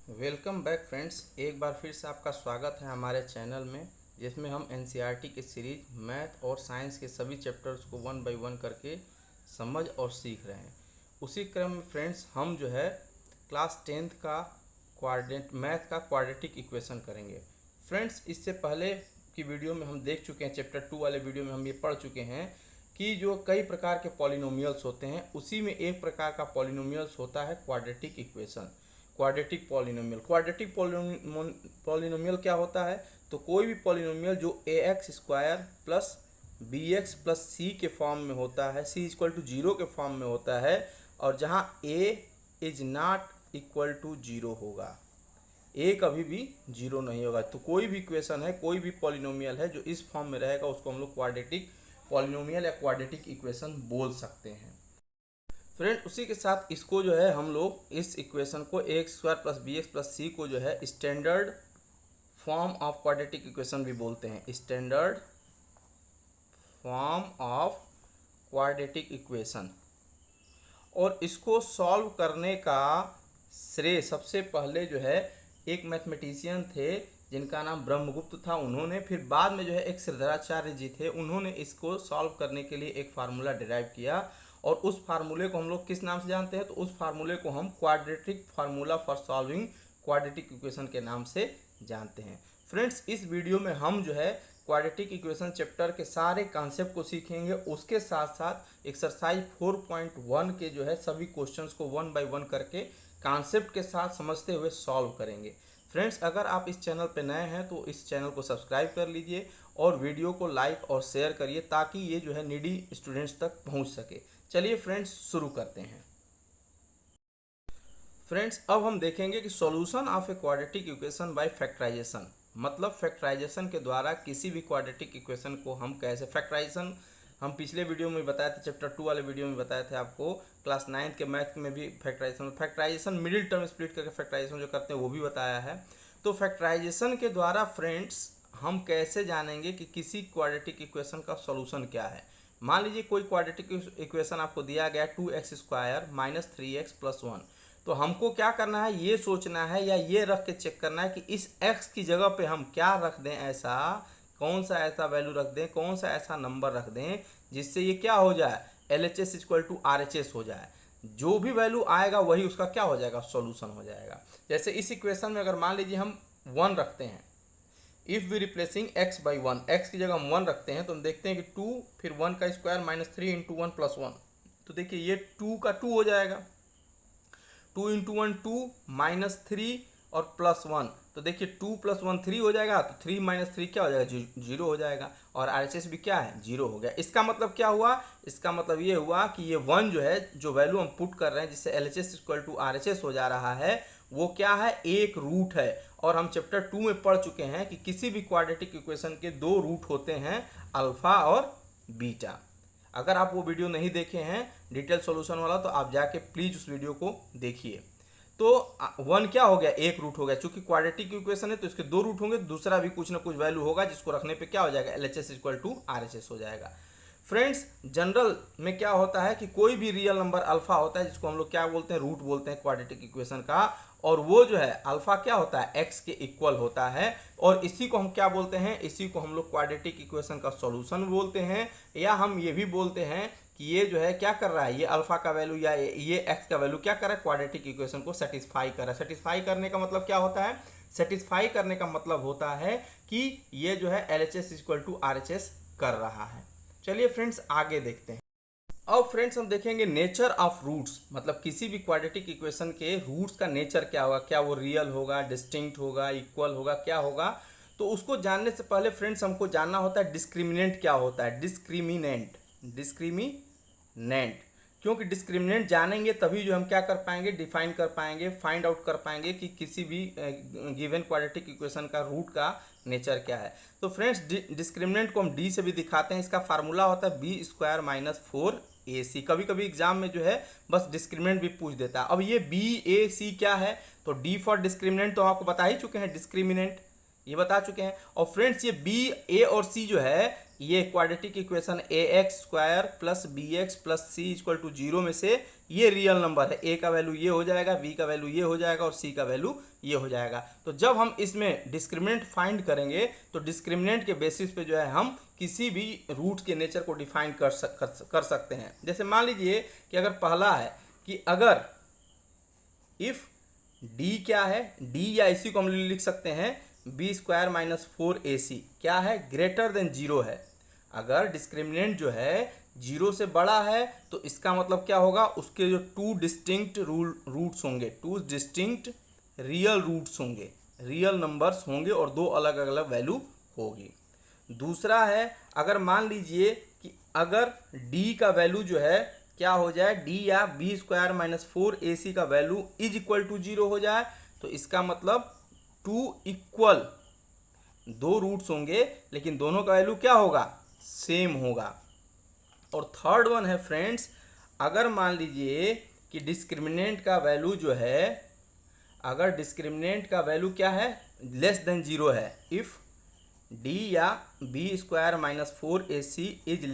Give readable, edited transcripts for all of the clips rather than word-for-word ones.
Welcome back friends. एक बार फिर से आपका स्वागत है हमारे चैनल में, जिसमें हम एनसीईआरटी की सीरीज मैथ और साइंस के सभी चैप्टर्स को वन बाय वन करके समझ और सीख रहे हैं। उसी क्रम में फ्रेंड्स हम जो है क्लास 10th का मैथ का क्वाड्रेटिक इक्वेशन करेंगे। फ्रेंड्स, इससे पहले की वीडियो में हम देख चुके हैं, चैप्टर 2 वाले वीडियो में हम ये पढ़ चुके हैं कि जो कई प्रकार के पॉलिनोमियल्स होते हैं, उसी में एक प्रकार का पॉलिनोमियल्स होता है क्वाड्रेटिक इक्वेशन। क्वाड्रेटिक पॉलिनोमियल क्या होता है? तो कोई भी पॉलिनोमियल जो A x square plus B x plus सी के फॉर्म में होता है, सी इक्वल टू जीरो के फॉर्म में होता है, और जहाँ A is not equal to zero होगा, ए कभी भी जीरो नहीं होगा। तो कोई भी इक्वेशन है, कोई भी पॉलिनोमियल है जो इस फॉर्म में रहेगा, उसको हम लोग क्वाड्रेटिक पॉलिनोमियल या क्वाड्रेटिक इक्वेशन बोल सकते हैं। फ्रेंड, उसी के साथ इसको जो है हम लोग इस इक्वेशन को a x square plus B x plus c को जो है standard form of quadratic equation भी बोलते हैं। Standard form of quadratic equation. और इसको सॉल्व करने का श्रेय सबसे पहले जो है एक मैथमेटिशियन थे जिनका नाम ब्रह्मगुप्त था, उन्होंने, फिर बाद में जो है एक श्रीधराचार्य जी थे, उन्होंने इसको सॉल्व करने के लिए एक फार्मूला डिराइव किया। और उस फार्मूले को हम लोग किस नाम से जानते हैं? तो उस फार्मूले को हम quadratic formula for solving quadratic equation के नाम से जानते हैं। फ्रेंड्स, इस वीडियो में हम जो है क्वाड्रेटिक इक्वेशन चैप्टर के सारे कॉन्सेप्ट को सीखेंगे। उसके साथ साथ एक्सरसाइज 4.1 के जो है सभी क्वेश्चंस को वन बाय वन करके कॉन्सेप्ट के साथ समझते हुए सॉल्व करेंगे। फ्रेंड्स, अगर आप इस चैनल पर नए हैं तो इस चैनल को सब्सक्राइब कर लीजिए और वीडियो को लाइक और शेयर करिए, ताकि ये जो है नीडी स्टूडेंट्स तक पहुंच सके। चलिए फ्रेंड्स, शुरू करते हैं। फ्रेंड्स, अब हम देखेंगे कि solution of a quadratic equation by factorization, मतलब फैक्टराइजेशन के द्वारा किसी भी क्वाड्रेटिक इक्वेशन को हम कैसे फैक्टराइजेशन, हम पिछले वीडियो में बताए थे, चैप्टर 2 वाले वीडियो में बताए थे आपको, क्लास 9th के मैथ में भी फैक्टराइजेशन मिडिल टर्म स्प्लिट करके फैक्टराइजेशन जो करते हैं वो भी बताया है। तो फैक्टराइजेशन के द्वारा फ्रेंड्स हम कैसे जानेंगे कि किसी क्वाड्रेटिक इक्वेशन का सॉल्यूशन क्या है। मान लीजिए कोई क्वाड्रेटिक इक्वेशन आपको दिया गया 2x square minus 3x plus 1, तो हमको क्या करना है, ये सोचना है या ये रख के चेक करना है कि इस x की जगह पे हम क्या रख दें, ऐसा कौन सा ऐसा वैल्यू रख दें, कौन सा ऐसा नंबर रख दें जिससे ये क्या हो जाए, LHS इक्वल टू RHS हो जाए। जो भी वैल्यू आएगा वही उसका क्या हो जाएगा, सॉल्यूशन हो जाएगा। जैसे इस इक्वेशन में अगर मान लीजिए हम 1 रखते हैं, if we replacing x by 1, x की जगह हम 1 रखते हैं, तो हम देखते हैं कि 2 फिर 1 का स्क्वायर माइनस 3 इंटू 1 प्लस 1, तो देखिए ये 2 का 2 हो जाएगा, 2 इंटू 1 2 माइनस 3 और प्लस 1, तो देखिए 2 प्लस 1 3 हो जाएगा, तो 3 माइनस 3 क्या हो जाएगा, 0 हो जाएगा, और RHS भी क्या है, 0 हो गया। इसका मतलब क्या हुआ, इसका मतलब ये हुआ कि ये 1 जो है, जो वैल्यू हम पुट कर रहे हैं जिससे LHS इक्वल टू RHS हो जा रहा है, वो क्या है, एक रूट है। और हम चैप्टर 2 में पढ़ चुके हैं कि किसी भी क्वाड्रेटिक इक्वेशन के 2 रूट होते हैं, अल्फा और बीटा। अगर आप वो वीडियो नहीं देखे हैं डिटेल सॉल्यूशन वाला, तो आप जाके प्लीज उस वीडियो को देखिए। तो 1 क्या हो गया, एक रूट हो गया, चूंकि क्वाड्रेटिक इक्वेशन है तो इसके 2 रूट होंगे, दूसरा भी कुछ ना कुछ वैल्यू होगा जिसको रखने पे क्या हो जाएगा, LHS इक्वल टू RHS हो जाएगा। फ्रेंड्स, जनरल में क्या होता है कि कोई भी रियल नंबर अल्फा होता है, जिसको हम लोग क्या बोलते हैं, रूट बोलते हैं क्वाड्रेटिक इक्वेशन का, और वो जो है अल्फा क्या होता है, x के इक्वल होता है, और इसी को हम क्या बोलते हैं, इसी को हम लोग क्वाड्रेटिक इक्वेशन का सॉल्यूशन बोलते हैं। या हम ये भी बोलते हैं कि ये जो है क्या कर रहा है, ये अल्फा का वैल्यू या ये x का वैल्यू क्या कर रहा है, क्वाड्रेटिक इक्वेशन को सेटिस्फाई कर रहा है। सेटिस्फाई करने का मतलब क्या होता है, सेटिस्फाई करने का मतलब होता है कि ये जो है LHS इक्वल टू RHS कर रहा है। चलिए फ्रेंड्स, आगे देखते हैं। अब फ्रेंड्स हम देखेंगे नेचर ऑफ रूट्स, मतलब किसी भी क्वाड्रेटिक इक्वेशन के रूट्स का नेचर क्या होगा, क्या वो रियल होगा, डिस्टिंक्ट होगा, इक्वल होगा, क्या होगा। तो उसको जानने से पहले फ्रेंड्स हमको जानना होता है डिस्क्रिमिनेंट क्या होता है, डिस्क्रिमिनेंट, क्योंकि डिस्क्रिमिनेंट जानेंगे तभी जो हम क्या कर पाएंगे, डिफाइन कर पाएंगे, फाइंड आउट कर पाएंगे कि किसी भी गिवन क्वाड्रेटिक इक्वेशन का रूट का नेचर क्या है। तो फ्रेंड्स, डिस्क्रिमिनेंट को हम डी से भी दिखाते हैं, इसका फार्मूला होता है बी स्क्वायर माइनस 4AC। कभी कभी एग्जाम में जो है बस डिस्क्रिमिनेंट भी पूछ देता है। अब ये BAC क्या है, तो डी फॉर डिस्क्रिमिनेंट तो आपको बता ही चुके हैं, डिस्क्रिमिनेंट ये बता चुके हैं। और फ्रेंड्स, ये B, A और C जो है, ये quadratic equation AX square plus BX plus C equal to 0 में से ये रियल नंबर है, ए का वैल्यू ये हो जाएगा, बी का वैल्यू ये हो जाएगा और सी का वैल्यू ये हो जाएगा। तो जब हम इसमें डिस्क्रिमिनेंट फाइंड करेंगे तो डिस्क्रिमिनेंट के बेसिस पे जो है हम किसी भी रूट के नेचर को डिफाइन कर सकते हैं। जैसे मान लीजिए कि अगर पहला है कि अगर इफ डी क्या है, डी या इसी को हम लिख सकते हैं बी स्क्वायर माइनस 4ac क्या है, ग्रेटर देन जीरो है। अगर डिस्क्रिमिनेंट जो है जीरो से बड़ा है तो इसका मतलब क्या होगा, उसके जो टू डिस्टिंक्ट रूट्स होंगे, टू डिस्टिंक्ट रियल रूट्स होंगे, रियल नंबर्स होंगे और दो अलग अलग वैल्यू होगी। दूसरा है अगर मान लीजिए कि अगर d का वैल्यू जो है क्या हो जाए, d या बी स्क्वायर माइनस 4ac का value is equal to zero हो जाए, तो इसका मतलब टू इक्वल दो रूट्स होंगे लेकिन दोनों का वैल्यू क्या होगा, सेम होगा। और थर्ड वन है फ्रेंड्स, अगर मान लीजिए कि डिस्क्रिमिनेंट का वैल्यू जो है, अगर डिस्क्रिमिनेंट का वैल्यू क्या है, लेस देन जीरो है, इफ डी या b square minus 4ac is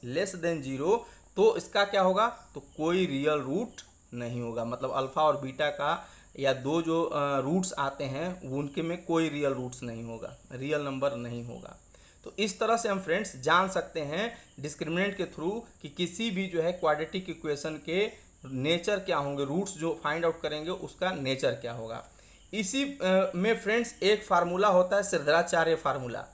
less than zero, तो इसका क्या होगा, तो कोई रियल रूट नहीं होगा। मतलब अल्फा और बीटा का या दो जो रूट्स आते हैं उनके में कोई रियल रूट्स नहीं होगा, रियल नंबर नहीं होगा। तो इस तरह से हम फ्रेंड्स जान सकते हैं डिस्क्रिमिनेंट के थ्रू कि किसी भी जो है क्वाड्रेटिक इक्वेशन के नेचर क्या होंगे, रूट्स जो फाइंड आउट करेंगे उसका नेचर क्या होगा। इसी में फ्रेंड्स एक फार्मूला होता है श्रीधराचार्य फार्मूला।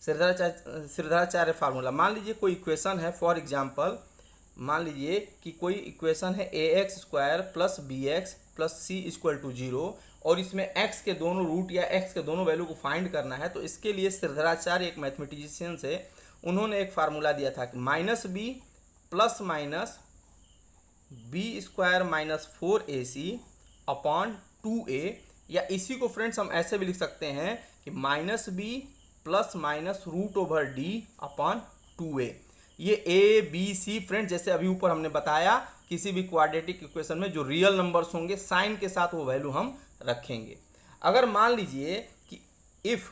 श्रीधराचार्य फार्मूला, मान लीजिए कोई इक्वेशन है, फॉर एग्जांपल मान लीजिए कि कोई इक्वेशन है a x square plus B x plus c equal to zero और इसमें x के दोनों रूट या x के दोनों वैल्यू को फाइंड करना है। तो इसके लिए श्रीधराचार्य एक मैथमेटिशियन से उन्होंने एक फार्मूला दिया था कि minus b plus minus b square minus 4ac upon 2a, या इसी को फ्रेंड्स हम ऐसे भी लिख सकते हैं कि minus b plus minus root over D upon 2a। ये ए बी सी फ्रेंड्स जैसे अभी ऊपर हमने बताया, किसी भी क्वाड्रेटिक इक्वेशन में जो रियल नंबर्स होंगे साइन के साथ वो वैल्यू हम रखेंगे। अगर मान लीजिए कि इफ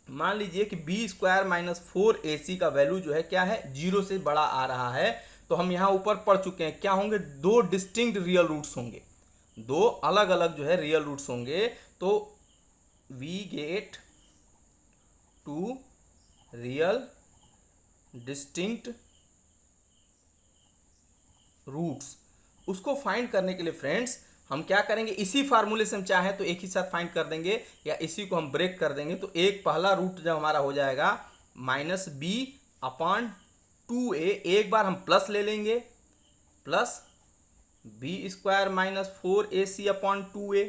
मान लीजिए कि बी स्क्वायर माइनस 4ac का वैल्यू जो है क्या है, जीरो से बड़ा आ रहा है, तो हम यहाँ ऊपर पढ़ चुके हैं क्या होंगे, दो डिस्टिंक्ट रियल रूट्स होंगे, दो अलग अलग जो है रियल रूट्स होंगे। तो we get two real distinct roots. उसको फाइंड करने के लिए फ्रेंड्स हम क्या करेंगे, इसी फार्मूले से हम चाहें तो एक ही साथ फाइंड कर देंगे या इसी को हम ब्रेक कर देंगे। तो एक पहला रूट जब हमारा हो जाएगा माइनस बी अपॉन 2a, एक बार हम प्लस ले लेंगे, plus b square minus 4ac upon 2a,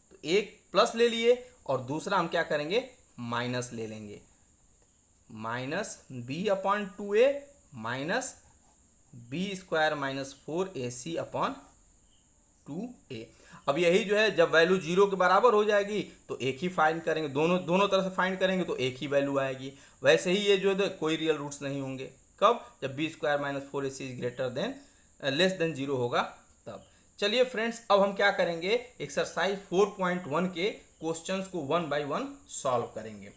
तो एक प्लस ले लिए और दूसरा हम क्या करेंगे, माइनस ले लेंगे, minus b upon 2a minus b square minus 4ac upon 2a। अब यही जो है जब वैल्यू जीरो के बराबर हो जाएगी तो एक ही फाइंड करेंगे, दोनों तरफ से फाइंड करेंगे तो एक ही वैल्यू आएगी। वैसे ही ये जो है कोई रियल रूट्स नहीं होंगे, कब, जब b square minus 4ac is greater than less than zero होगा तब। चलिए फ्रेंड्स अब हम क्या करेंगे, एक्सरसाइज 4.1 के क्वेश्चंस को वन बाय वन सॉल्व करेंगे।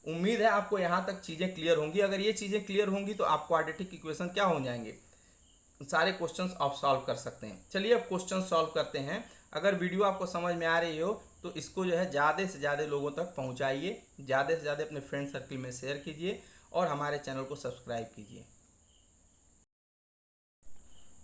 उम्मीद है आपको यहाँ तक चीज़ें क्लियर होंगी। अगर ये चीज़ें क्लियर होंगी तो आप क्वाड्रेटिक इक्वेशन क्या हो जाएंगे, सारे क्वेश्चंस आप सॉल्व कर सकते हैं। चलिए अब क्वेश्चन सॉल्व करते हैं। अगर वीडियो आपको समझ में आ रही हो तो इसको जो है ज़्यादा से ज़्यादा लोगों तक पहुँचाइए, ज़्यादा से ज़्यादा अपने फ्रेंड सर्किल में शेयर कीजिए और हमारे चैनल को सब्सक्राइब कीजिए।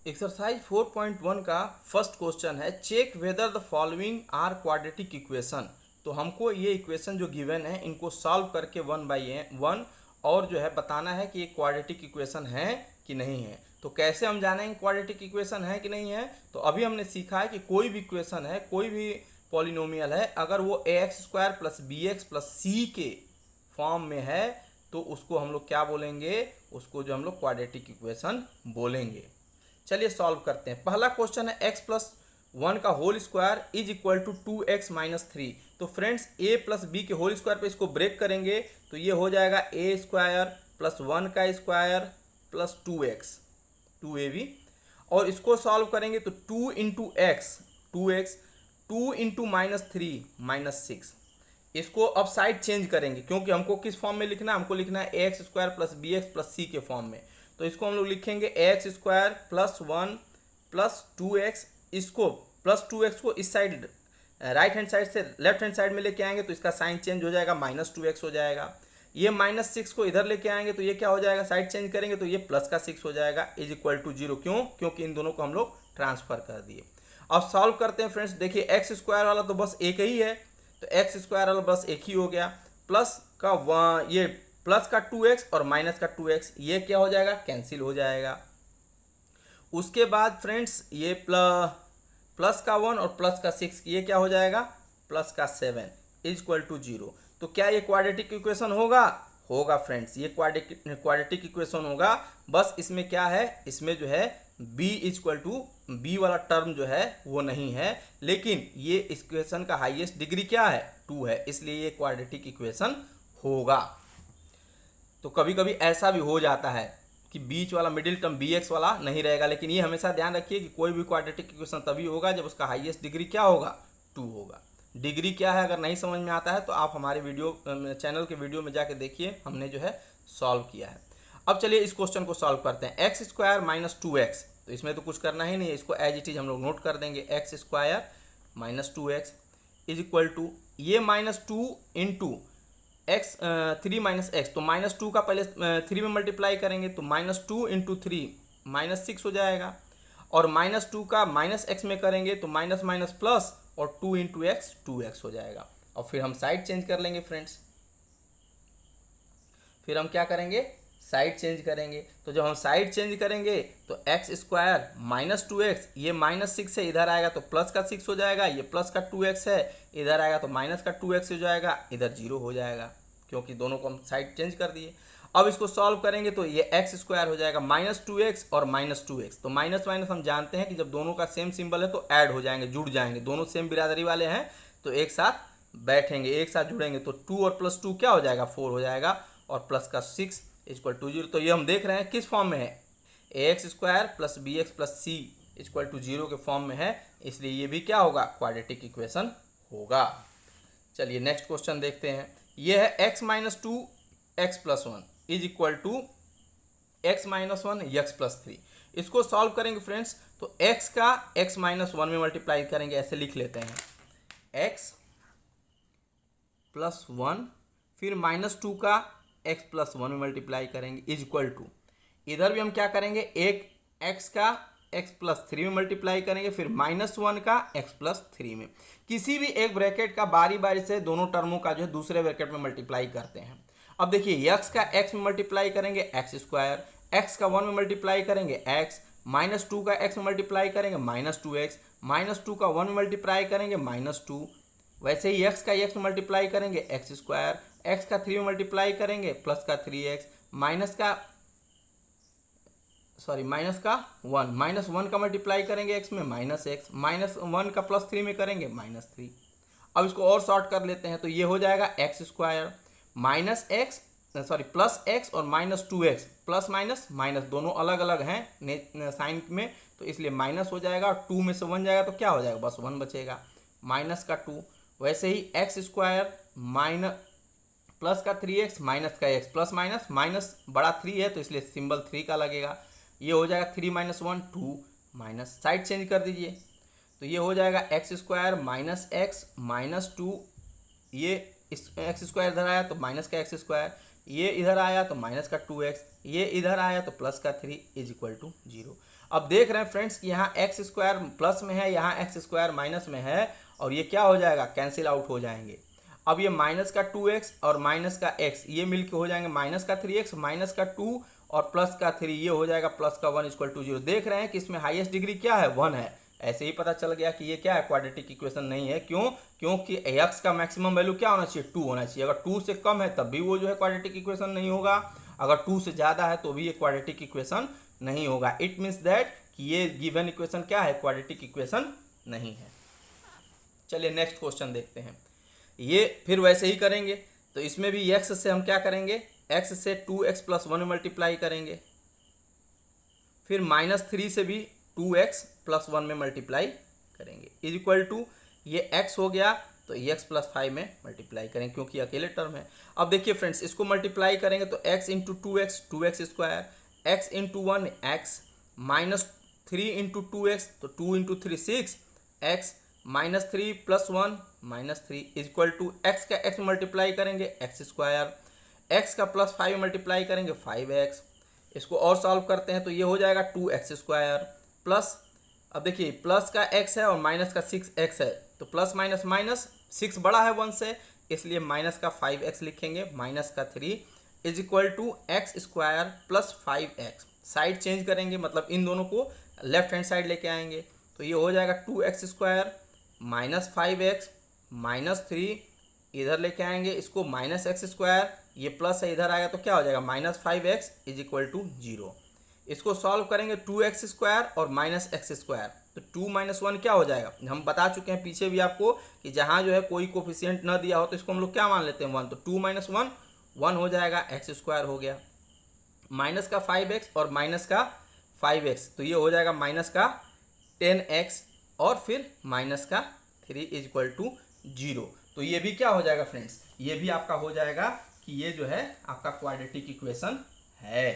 एक्सरसाइज 4.1 का फर्स्ट क्वेश्चन है, check whether the following are quadratic equation. तो हमको ये इक्वेशन जो गिवन है इनको सॉल्व करके वन बाय वन और जो है बताना है कि ये क्वाड्रेटिक इक्वेशन है कि नहीं है। तो कैसे हम जानेंगे क्वाड्रेटिक इक्वेशन है कि नहीं है, तो अभी हमने सीखा है कि कोई भी इक्वेशन है, कोई भी पॉलिनोमियल है, अगर वो ax square plus B x plus सी के फॉर्म में है तो उसको हम लोग क्या बोलेंगे, उसको जो हम लोग क्वाड्रेटिक इक्वेशन बोलेंगे। चलिए सॉल्व करते हैं। पहला क्वेश्चन है x प्लस 1 का whole square is equal to 2x minus 3। तो फ्रेंड्स a प्लस बी के होल स्क्वायर पे इसको ब्रेक करेंगे तो ये हो जाएगा a स्क्वायर प्लस 1 का स्क्वायर प्लस 2ab, और इसको सॉल्व करेंगे तो 2 into x 2x, 2 into minus 3 minus 6। इसको अब साइड चेंज करेंगे क्योंकि हमको किस फॉर्म में लिखना है, हमको लिखना है x square plus B x plus सी के फॉर्म में। तो इसको हम लोग लिखेंगे x square plus 1 plus 2x, इसको प्लस 2x को इस साइड राइट हैंड साइड से लेफ्ट हैंड साइड में लेके आएंगे तो इसका साइन चेंज हो जाएगा, -2x हो जाएगा। ये -6 को इधर लेके आएंगे तो ये क्या हो जाएगा, साइड चेंज करेंगे तो ये प्लस का 6 हो जाएगा, इज इक्वल टू 0। क्यों? क्योंकि इन दोनों को हम लोग ट्रांसफर कर दिए। अब सॉल्व करते हैं फ्रेंड्स। देखिए एक्स स्क्वायर वाला तो बस एक ही है, तो एक्स स्क्वायर वाला बस एक ही हो गया, प्लस का ये प्लस का 2x और माइनस का 2x, ये क्या हो जाएगा, कैंसिल हो जाएगा। उसके बाद फ्रेंड्स ये प्लस का 1 और प्लस का 6, ये क्या हो जाएगा, प्लस का 7 इज इक्वल टू 0। तो क्या ये क्वाड्रेटिक इक्वेशन होगा? होगा फ्रेंड्स, ये क्वाड्रेटिक इक्वेशन होगा। बस इसमें क्या है, इसमें जो है b is equal to b वाला टर्म जो है वो नहीं है, लेकिन ये इक्वेशन का हाईएस्ट डिग्री क्या है, 2 है, इसलिए ये क्वाड्रेटिक इक्वेशन होगा। तो कभी कभी ऐसा भी हो जाता है कि बीच वाला मिडिल टर्म bx वाला नहीं रहेगा, लेकिन ये हमेशा ध्यान रखिए कि कोई भी क्वाड्रेटिक इक्वेशन तभी होगा जब उसका हाईएस्ट डिग्री क्या होगा, 2 होगा। डिग्री क्या है अगर नहीं समझ में आता है तो आप हमारे वीडियो चैनल के वीडियो में जाके देखिए, हमने जो है सॉल्व किया है। अब चलिए इस क्वेश्चन को सॉल्व करते हैं। एक्स स्क्वायर माइनस 2x, तो इसमें तो कुछ करना ही नहीं है, इसको एज इट इज हम लोग नोट कर देंगे। X square minus 2x is equal to ये -2 इंटू एक्स 3 माइनस एक्स, तो -2 का पहले 3 में मल्टीप्लाई करेंगे तो -2 इंटू 3 -6 हो जाएगा, और -2 का -x में करेंगे तो माइनस माइनस प्लस, और 2 इंटू एक्स 2x हो जाएगा। और फिर हम साइड चेंज कर लेंगे फ्रेंड्स, फिर हम क्या करेंगे, साइड चेंज करेंगे। तो जब हम साइड चेंज करेंगे तो एक्स स्क्वायर माइनस 2x, ये -6 है, इधर आएगा तो प्लस का 6 हो जाएगा, ये प्लस का 2x है, इधर आएगा तो माइनस का 2x हो जाएगा, इधर 0 हो जाएगा, क्योंकि दोनों को हम साइड चेंज कर दिए। अब इसको सॉल्व करेंगे तो ये एक्स स्क्वायर हो जाएगा -2x और -2x, तो माइनस माइनस हम जानते हैं कि जब दोनों का सेम सिंबल है तो ऐड हो जाएंगे, जुड़ जाएंगे, दोनों सेम बिरादरी वाले हैं तो एक साथ बैठेंगे, एक साथ जुड़ेंगे, तो 2 और +2 क्या हो जाएगा, 4 हो जाएगा, और प्लस का 6 इक्वल टू 0। तो ये हम देख रहे हैं किस फॉर्म में है, ax square plus bx plus c equal to 0 के फॉर्म में है, इसलिए ये भी क्या होगा, क्वाड्रेटिक इक्वेशन होगा। चलिए नेक्स्ट क्वेश्चन देखते हैं। ये है x minus 2 x plus 1 is equal to x minus 1 x plus 3। इसको सॉल्व करेंगे फ्रेंड्स, तो x का x माइनस 1 में मल्टीप्लाई करेंगे, ऐसे लिख लेते हैं, x प्लस 1, फिर -2 का x प्लस 1 में मल्टीप्लाई करेंगे इज इक्वल टू, इधर भी हम क्या करेंगे, एक x का x प्लस 3 में मल्टीप्लाई करेंगे, फिर -1 का x प्लस 3 में। किसी भी एक ब्रैकेट का बारी बारी से दोनों टर्मों का जो है दूसरे ब्रैकेट में मल्टीप्लाई करते हैं। अब देखिए x का x में मल्टीप्लाई करेंगे एक्स स्क्वायर, x का 1 में मल्टीप्लाई करेंगे x, -2 का x में मल्टीप्लाई करेंगे -2x, -2 का 1 में मल्टीप्लाई करेंगे -2, वैसे ही x का x में मल्टीप्लाई करेंगे एक्स स्क्वायर, x का 3 में मल्टीप्लाई करेंगे प्लस का 3x, माइनस का 1 का मल्टीप्लाई करेंगे x में -x, -1 का प्लस 3 में करेंगे -3। अब इसको और शॉर्ट कर लेते हैं, तो ये हो जाएगा एक्स स्क्वायर प्लस x और -2x, प्लस माइनस माइनस दोनों अलग अलग हैं साइन में, तो इसलिए माइनस हो जाएगा, और 2 में से 1 जाएगा तो क्या हो जाएगा, बस 1 बचेगा, माइनस का 2। वैसे ही एक्स स्क्वायर प्लस का 3x माइनस का x, प्लस माइनस माइनस बड़ा 3 है तो इसलिए सिंबल 3 का लगेगा, ये हो जाएगा 3 - 1 2, माइनस साइड चेंज कर दीजिए, तो ये हो जाएगा x square minus x minus 2, ये एक्स स्क्वायर इधर आया तो माइनस का एक्स स्क्वायर, ये इधर आया तो माइनस का 2x, ये इधर आया तो प्लस का 3 इज इक्वल टू 0। अब देख रहे हैं फ्रेंड्स कि यहाँ एक्स स्क्वायर प्लस में है, यहाँ एक्स स्क्वायर माइनस में है, और ये क्या हो जाएगा, कैंसिल आउट हो जाएंगे। अब ये माइनस का 2x और माइनस का x ये मिलके हो जाएंगे माइनस का 3x माइनस का 2 और प्लस का 3, ये हो जाएगा प्लस का 1 इक्वल टू 0। देख रहे हैं कि इसमें हाईएस्ट डिग्री क्या है, 1 है। ऐसे ही पता चल गया कि ये क्या है, क्वाड्रेटिक इक्वेशन नहीं है। क्यों? क्योंकि x का मैक्सिमम वैल्यू क्या होना चाहिए, 2 होना चाहिए। अगर 2 से कम है तब भी वो जो है क्वाड्रेटिक इक्वेशन नहीं होगा, अगर 2 से ज़्यादा है तो भी ये क्वाड्रेटिक इक्वेशन नहीं होगा। इट मीन्स दैट कि ये गिवन इक्वेशन क्या है, क्वाड्रेटिक इक्वेशन नहीं है। चलिए नेक्स्ट क्वेश्चन देखते हैं। ये फिर वैसे ही करेंगे, तो इसमें भी x से हम क्या करेंगे, x से 2x प्लस 1 मल्टीप्लाई करेंगे, फिर -3 से भी 2x प्लस 1 में मल्टीप्लाई करेंगे इज इक्वल टू, ये x हो गया तो x प्लस 5 में मल्टीप्लाई करेंगे क्योंकि अकेले टर्म है। अब देखिए फ्रेंड्स, इसको मल्टीप्लाई करेंगे तो x into 2x 2x square, x into 1 x, 3 into 2x, तो 2 into 3 6, x minus 3 plus 1 minus 3 equal to x का x मल्टीप्लाई करेंगे एक्स स्क्वायर, एक्स का प्लस 5 मल्टीप्लाई करेंगे 5x। इसको और सॉल्व करते हैं तो ये हो जाएगा 2x स्क्वायर प्लस, अब देखिए प्लस का x है और माइनस का 6x है, तो प्लस माइनस माइनस 6 बड़ा है 1 से, इसलिए माइनस का 5x लिखेंगे, माइनस का 3 is equal to x square plus 5x। Side change करेंगे, मतलब इन दोनों को लेफ्ट हैंड साइड लेके आएंगे, तो ये हो जाएगा 2x square minus 5x minus 3, इधर लेके आएंगे इसको माइनस एक्स स्क्वायर, ये प्लस है इधर आएगा तो क्या हो जाएगा minus 5x is equal to 0। इसको सॉल्व करेंगे 2x स्क्वायर और माइनस एक्स स्क्वायर, तो 2 माइनस 1 क्या हो जाएगा, हम बता चुके हैं पीछे भी आपको कि जहाँ जो है कोई कोफिशिएंट न दिया हो तो इसको हम लोग क्या मान लेते हैं 1, तो 2 माइनस 1 1 हो जाएगा, एक्स स्क्वायर हो गया, माइनस का 5x और माइनस का 5x, तो ये हो जाएगा माइनस का 10x और फिर माइनस का 3 इज इक्वल टू 0। तो ये भी क्या हो जाएगा फ्रेंड्स, ये भी आपका हो जाएगा कि ये जो है आपका क्वाड्रेटिक इक्वेशन है,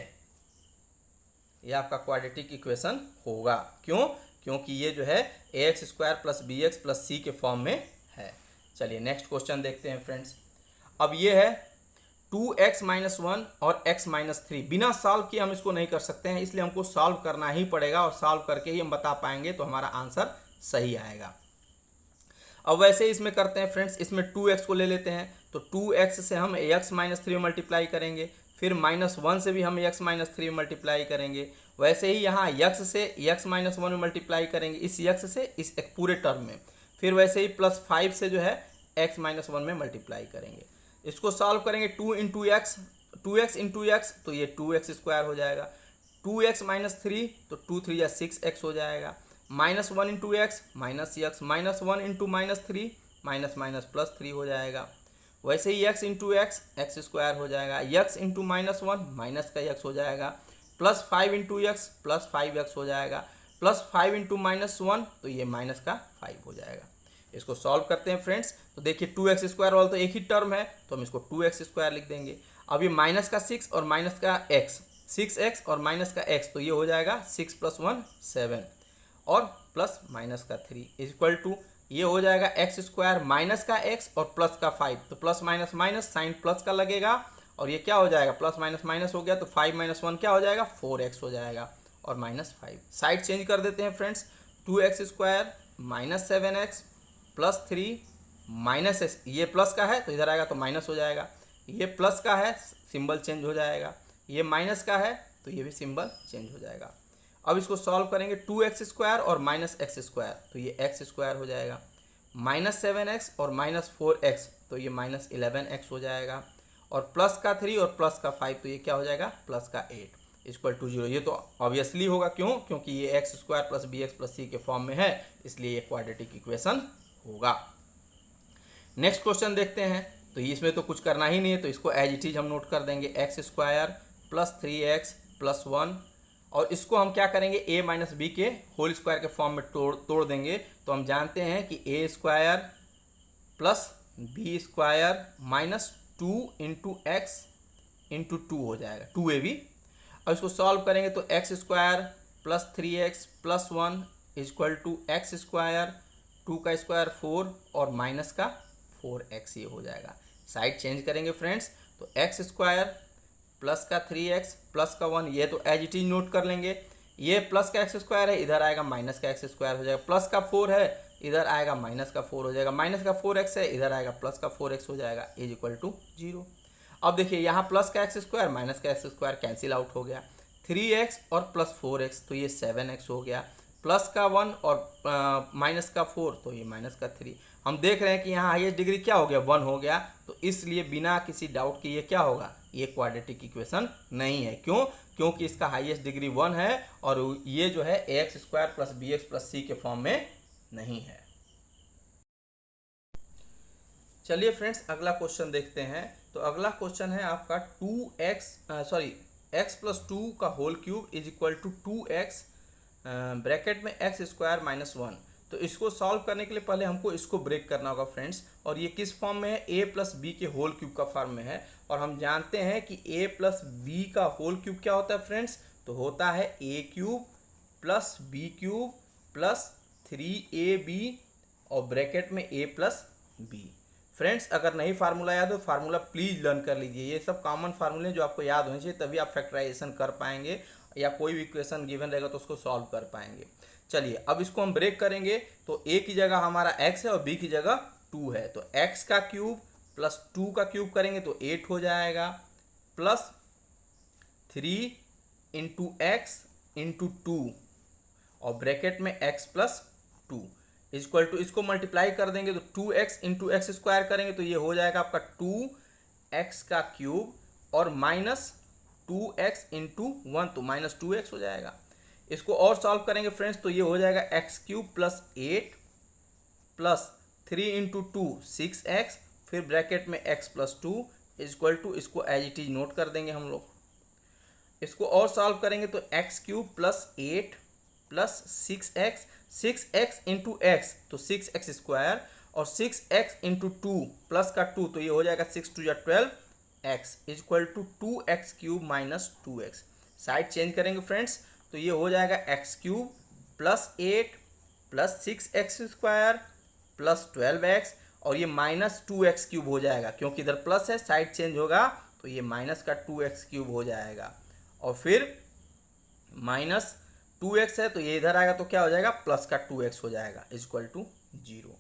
ये आपका क्वाड्रेटिक इक्वेशन होगा। क्यों? क्योंकि ये जो है ax square plus B x plus सी के फॉर्म में है। चलिए नेक्स्ट क्वेश्चन देखते हैं फ्रेंड्स। अब ये है 2x माइनस 1 और x माइनस 3, बिना सॉल्व किए हम इसको नहीं कर सकते हैं, इसलिए हमको सॉल्व करना ही पड़ेगा और सॉल्व करके ही हम बता पाएंगे तो हमारा आंसर सही आएगा। अब वैसे ही इसमें करते हैं फ्रेंड्स, इसमें 2x को ले लेते हैं, तो 2x से हम x माइनस 3 मल्टीप्लाई करेंगे, फिर माइनस 1 से भी हम x माइनस 3 मल्टीप्लाई करेंगे, वैसे ही यहाँ x से x माइनस 1 में मल्टीप्लाई करेंगे, इस x से इस पूरे टर्म में, फिर वैसे ही प्लस 5 से जो है x माइनस 1 में मल्टीप्लाई करेंगे। इसको सॉल्व करेंगे 2 into x, 2x into x, तो ये 2x स्क्वायर हो जाएगा, 2x माइनस 3 तो 2 3 या 6x हो जाएगा, minus 1 into x minus x, minus 1 into minus 3 minus minus plus 3 हो जाएगा, वैसे ही x into x x square हो जाएगा, x इंटू माइनस 1 माइनस का x हो जाएगा, plus 5 into x plus 5x हो जाएगा, प्लस 5 इंटू माइनस 1 तो ये माइनस का 5 हो जाएगा। इसको सॉल्व करते हैं फ्रेंड्स, तो देखिए 2x स्क्वायर वाला तो एक ही टर्म है तो हम इसको 2x स्क्वायर लिख देंगे। अब ये माइनस का 6 और माइनस का x, 6x और माइनस का x, तो ये हो जाएगा 6 प्लस 1 7 और प्लस माइनस का 3 इक्वल टू ये हो जाएगा एक्स स्क्वायर माइनस का x और प्लस का 5, तो plus minus minus sign plus का लगेगा और ये क्या हो जाएगा प्लस माइनस माइनस हो गया, तो 5 माइनस 1 क्या हो जाएगा 4x हो जाएगा और माइनस 5। साइड चेंज कर देते हैं friends, 2x square minus 7x plus 3 minus x, ये प्लस का है तो इधर आएगा तो माइनस हो जाएगा, ये प्लस का है सिंबल चेंज हो जाएगा, ये माइनस का है तो ये भी सिंबल चेंज हो जाएगा। अब इसको सॉल्व करेंगे 2x स्क्वायर और माइनस एक्स स्क्वायर, तो ये एक्स स्क्वायर हो जाएगा, माइनस 7x और माइनस 4x, तो ये माइनस 11x हो जाएगा, और प्लस का 3 और प्लस का 5, तो ये क्या हो जाएगा प्लस का 8 इक्वल टू 0। ये तो ऑब्वियसली होगा, क्यों? क्योंकि ये x square plus B x plus सी के फॉर्म में है, इसलिए ये क्वाड्रेटिक इक्वेशन होगा। नेक्स्ट क्वेश्चन देखते हैं, तो इसमें तो कुछ करना ही नहीं है, तो इसको एज इट इज हम नोट कर देंगे, x square plus 3x plus 1, और इसको हम क्या करेंगे a माइनस बी के होल स्क्वायर के फॉर्म में तोड़ देंगे, तो हम जानते हैं कि a square plus b square minus 2 into x into 2 हो जाएगा 2ab। अब इसको सॉल्व करेंगे तो x square plus 3x plus 1 equal to x square 2 का स्क्वायर 4 और माइनस का 4x, ये हो जाएगा। साइड चेंज करेंगे फ्रेंड्स, तो एक्स स्क्वायर प्लस का 3x प्लस का 1, ये तो एज इट इज नोट कर लेंगे, ये प्लस का एक्स स्क्वायर है इधर आएगा माइनस का एक्स स्क्वायर हो जाएगा, प्लस का 4 है इधर आएगा माइनस का 4 हो जाएगा, माइनस का 4x है इधर आएगा प्लस का 4x हो जाएगा इज इक्वल टू 0। अब देखिए यहाँ प्लस का एक्स स्क्वायर माइनस का एक्स स्क्वायर कैंसिल आउट हो गया, 3x और प्लस 4x तो ये 7x हो गया, प्लस का 1 और माइनस का 4 तो ये माइनस का 3। हम देख रहे हैं कि यहाँ हाईएस्ट डिग्री क्या हो गया 1 हो गया, तो इसलिए बिना किसी डाउट के ये क्या होगा, ये क्वाड्रेटिक इक्वेशन नहीं है। क्यों? क्योंकि इसका हाईएस्ट डिग्री 1 है और ये जो है x square plus B x plus सी के फॉर्म में नहीं है। चलिए फ्रेंड्स अगला क्वेश्चन देखते हैं, तो अगला क्वेश्चन है आपका एक्स प्लस 2 का whole cube is equal to 2x bracket में एक्स स्क्वायर माइनस 1। तो इसको सॉल्व करने के लिए पहले हमको इसको ब्रेक करना होगा फ्रेंड्स, और ये किस फॉर्म में है, a प्लस बी के होल क्यूब का फॉर्म में है, और हम जानते हैं कि a प्लस बी का होल क्यूब क्या होता है फ्रेंड्स, तो होता है a cube plus b cube plus 3ab और ब्रैकेट में a प्लस बी। फ्रेंड्स अगर नहीं फार्मूला याद हो फार्मूला प्लीज़ लर्न कर लीजिए, ये सब कॉमन फार्मूले जो आपको याद होने चाहिए, तभी आप फैक्टराइजेशन कर पाएंगे या कोई भी इक्वेशन गिवन रहेगा तो उसको सॉल्व कर पाएंगे। चलिए अब इसको हम ब्रेक करेंगे, तो a की जगह हमारा x है और b की जगह 2 है, तो x का क्यूब प्लस 2 का क्यूब करेंगे तो 8 हो जाएगा, प्लस 3 इंटू एक्स इंटू 2 और ब्रैकेट में x प्लस 2 इक्वल टू, इसको मल्टीप्लाई कर देंगे तो 2x इंटू एक्स स्क्वायर करेंगे तो ये हो जाएगा आपका 2x का क्यूब और माइनस 2x इंटू 1 तो माइनस 2x हो जाएगा। इसको और सॉल्व करेंगे फ्रेंड्स तो ये हो जाएगा x cube plus 8 plus 3 into 2 6x फिर ब्रैकेट में x प्लस 2 इक्वल टू, इसको एज इट इज नोट कर देंगे हम लोग। इसको और सॉल्व करेंगे तो x cube plus 8 plus 6x into x तो 6x स्क्वायर और 6x इंटू 2 प्लस का 2 तो ये हो जाएगा 6 2 या 12x equal to 2x cube minus 2x। Side change करेंगे फ्रेंड्स तो ये हो जाएगा x cube plus 8 plus 6x square plus 12x और ये माइनस 2x क्यूब हो जाएगा, क्योंकि इधर प्लस है साइड चेंज होगा तो ये माइनस का 2x क्यूब हो जाएगा और फिर माइनस 2x है तो ये इधर आएगा तो क्या हो जाएगा प्लस का 2x हो जाएगा इक्वल टू 0।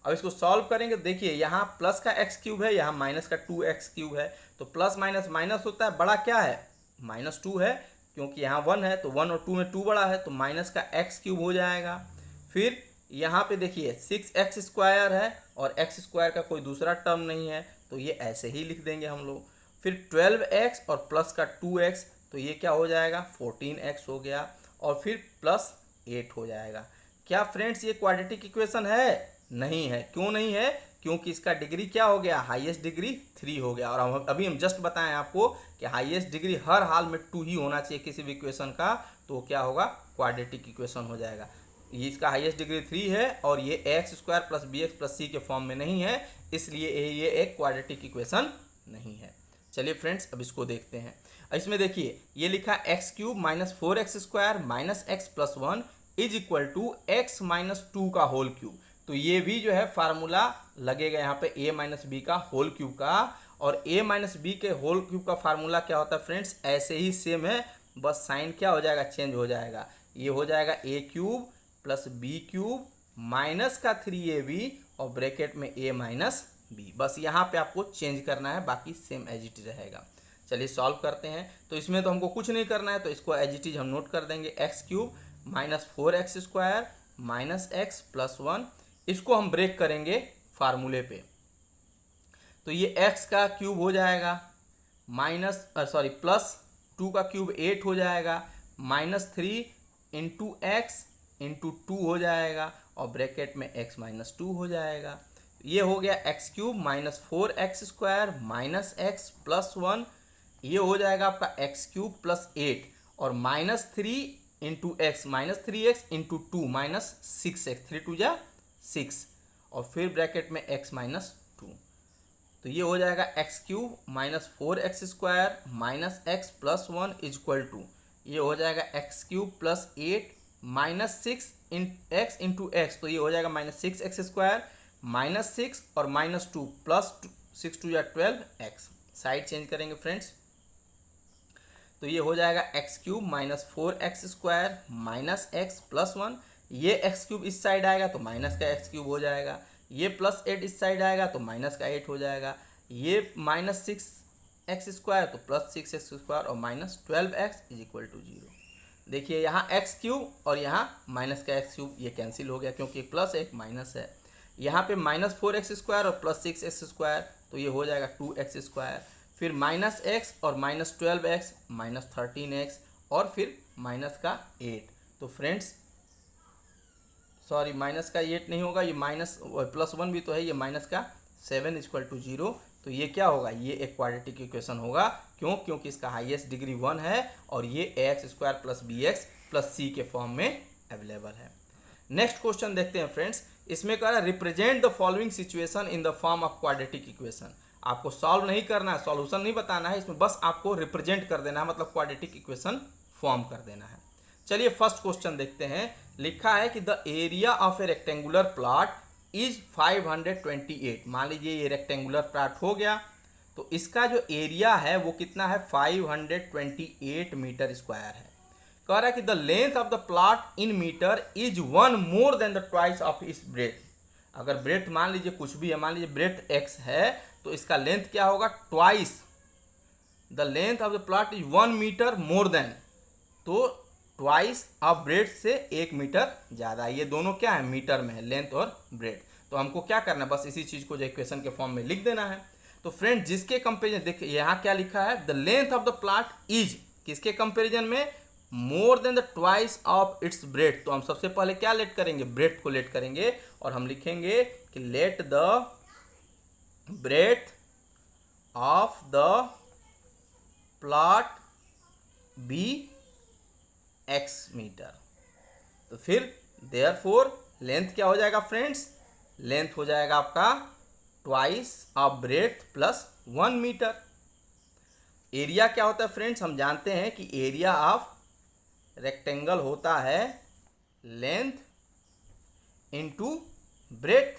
अब इसको सॉल्व करेंगे, देखिए यहाँ प्लस का x क्यूब है, यहाँ माइनस का 2x क्यूब है, तो प्लस माइनस माइनस होता है, बड़ा क्या है माइनस 2 है, क्योंकि यहाँ 1 है तो 1 और 2 में 2 बड़ा है तो माइनस का x क्यूब हो जाएगा। फिर यहाँ पे देखिए 6x स्क्वायर है और x स्क्वायर का कोई दूसरा टर्म नहीं है तो ये ऐसे ही लिख देंगे हम लोग। फिर 12x और प्लस का 2x तो ये क्या हो जाएगा 14x हो गया और फिर प्लस 8 हो जाएगा। क्या फ्रेंड्स ये क्वाड्रेटिक इक्वेशन है? नहीं है। क्यों नहीं है? क्योंकि इसका डिग्री क्या हो गया, हाईएस्ट डिग्री 3 हो गया। और अभी हम जस्ट बताएं आपको कि हाईएस्ट डिग्री हर हाल में 2 ही होना चाहिए किसी भी इक्वेशन का, तो क्या होगा क्वाड्रेटिक इक्वेशन हो जाएगा। ये इसका हाईएस्ट डिग्री 3 है और ये x square plus B x plus सी के फॉर्म में नहीं है, इसलिए ये एक क्वाड्रेटिक इक्वेशन नहीं है। चलिए फ्रेंड्स अब इसको देखते हैं। इसमें देखिए ये लिखा x cube minus 4x square minus x plus 1 is equal to x minus 2 का होल क्यूब। तो ये भी जो है फार्मूला लगेगा यहाँ पे a माइनस बी का होल क्यूब का, और a माइनस बी के होल क्यूब का फार्मूला क्या होता है फ्रेंड्स, ऐसे ही सेम है, बस साइन क्या हो जाएगा चेंज हो जाएगा। ये हो जाएगा a cube plus b cube minus का 3ab और ब्रैकेट में a माइनस बी, बस यहाँ पे आपको चेंज करना है, बाकी सेम एज इट इज रहेगा। चलिए सॉल्व करते हैं। तो इसमें तो हमको कुछ नहीं करना है, तो इसको एज इट इज हम नोट कर देंगे। X cube minus 4x square minus x plus 1, इसको हम ब्रेक करेंगे फार्मूले पे, तो ये x का क्यूब हो जाएगा माइनस प्लस 2 का क्यूब 8 हो जाएगा, माइनस 3 इंटू एक्स इंटू 2 हो जाएगा और ब्रैकेट में x माइनस 2 हो जाएगा। ये हो गया x cube minus 4x square minus x plus 1, ये हो जाएगा आपका एक्स क्यूब प्लस 8 और minus 3 into x minus 3x into 2 minus 6x, 3 2 जा 6 और फिर ब्रैकेट में x माइनस 2, तो ये हो जाएगा x cube minus 4x square minus x plus 1 equal to, ये हो जाएगा x cube plus 8 minus 6 x into x, तो ये हो जाएगा माइनस 6x स्क्वायर माइनस 6 और माइनस 2 प्लस 6 2 या 12x। साइड चेंज करेंगे फ्रेंड्स, तो ये हो जाएगा x cube minus 4x square minus x plus 1, ये एक्स क्यूब इस साइड आएगा तो माइनस का एक्स क्यूब हो जाएगा, ये प्लस 8 इस साइड आएगा तो माइनस का 8 हो जाएगा, ये माइनस 6x स्क्वायर तो प्लस 6x स्क्वायर और minus 12x is equal to 0। देखिए यहाँ एक्स क्यूब और यहाँ माइनस का एक्स क्यूब ये कैंसिल हो गया, क्योंकि प्लस एक माइनस है। यहाँ पे माइनस 4x स्क्वायर और प्लस 6x स्क्वायर तो ये हो जाएगा 2x स्क्वायर, फिर माइनस x और माइनस 12x माइनस 13x और फिर माइनस का 8। तो फ्रेंड्स माइनस का 8 नहीं होगा, ये माइनस प्लस 1 भी तो है, ये माइनस का 7 इक्वल टू 0, तो ये क्या होगा, ये एक क्वाड्रेटिक इक्वेशन होगा। क्यों? क्योंकि इसका हाईएस्ट डिग्री 1 है और ये x square plus B x plus सी के फॉर्म में अवेलेबल है। नेक्स्ट क्वेश्चन देखते हैं फ्रेंड्स। इसमें कह रहा है represent the following situation in the form of quadratic equation. आपको सॉल्व नहीं करना है, सॉल्यूशन नहीं बताना है, इसमें बस आपको रिप्रेजेंट कर देना है, मतलब क्वाड्रेटिक इक्वेशन फॉर्म कर देना है। चलिए फर्स्ट क्वेश्चन देखते हैं। लिखा है कि the area of A rectangular plot is 528। मान लीजिए ये रेक्टेंगुलर प्लॉट हो गया, तो इसका जो एरिया है वो कितना है, 528 मीटर स्क्वायर है। कह रहा है कि the length of the plot in metre is 1 more than the twice of its breadth. अगर ब्रेथ मान लीजिए कुछ भी है, मान लीजिए ब्रेथ x है, तो इसका लेंथ क्या होगा, twice the length of the plot is 1 metre more than, तो ट्वाइस ऑफ ब्रेथ से 1 मीटर ज़्यादा। ये दोनों क्या है, मीटर में है, लेंथ और ब्रेथ। तो हमको क्या करना है, बस इसी चीज़ को जो इक्वेशन के फॉर्म में लिख देना है। तो फ्रेंड जिसके कंपेरिजन, देखिए यहाँ क्या लिखा है, the length of the plot is, किसके कंपेरिजन में, मोर than the twice of its breath. तो हम सबसे पहले क्या लेट करेंगे, ब्रेथ को लेट करेंगे, और हम लिखेंगे कि let the breadth of the plot be x metre. तो फिर देयरफॉर लेंथ क्या हो जाएगा फ्रेंड्स, लेंथ हो जाएगा आपका twice of breadth plus 1 metre. Area क्या होता है फ्रेंड्स, हम जानते हैं कि एरिया ऑफ रेक्टेंगल होता है लेंथ इनटू ब्रेथ।